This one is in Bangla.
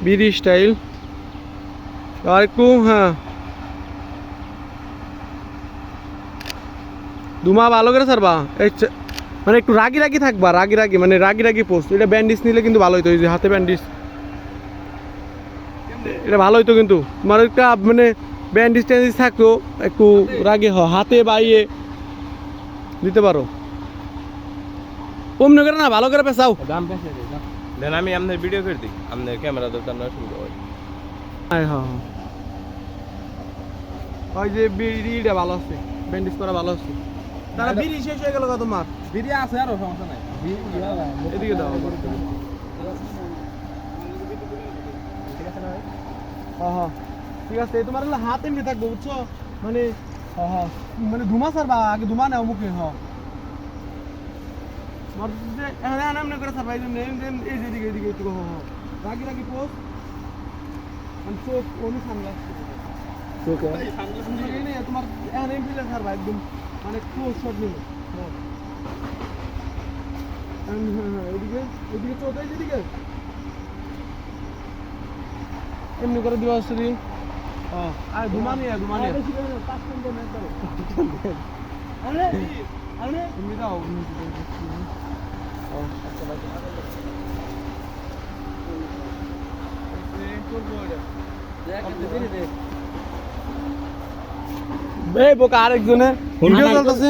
বিড়ি স্টাইল আর একটু হ্যাঁ ধুমা ভালো করে ছাড়বা মানে একটু রাগি রাগি থাকবা রাগি রাগি মানে রাগি রাগি পোস্ট এটা ব্যান্ডেজ নিলে কিন্তু ভালো হইতো এই যে হাতে ব্যান্ডেজ এটা ভালো হইতো কিন্তু তোমার একটা মানে ব্যান্ডেজ ট্যান্ডেজ থাকতো একটু রাগে হাতে বাইয়ে দিতে পারো কম করে না ভালো করে পেছাও দাম পেছে দেন আমি আপনার ভিডিও করে দিই আপনার ক্যামেরা দরকার না সুবিধা হয় হ্যাঁ হ্যাঁ ওই যে বিড়িটা ভালো আছে ব্যান্ডেজ করা ভালো আছে তারা বিড়ি শেষ হয়ে গেল তোমার বিড়ি আছে আরো সমস্যা নাই এদিকে দাও হ্যাঁ ঠিক আছে তোমার হাত এমনি থাকবো বুঝছো মানে হ্যাঁ মানে ধুমা সারবা আগে ধুমা নেও মুখে হ্যাঁ এমনি করে সারবা এই যেদিকে এদিকে একটু হ্যাঁ রাগি রাগি পোস্ট চোখ অনু সানগ্লাস তোমার এখানে এমপিলে সারবা একদম মানে ক্লোজ শট নিবে হ্যাঁ এদিকে এদিকে চোখ এই যেদিকে এমনি করে দিবা আসলে আর ঘুমানি আরে আরে তুমি দাও বোকা আরেকজনে ভিডিও চলতেছে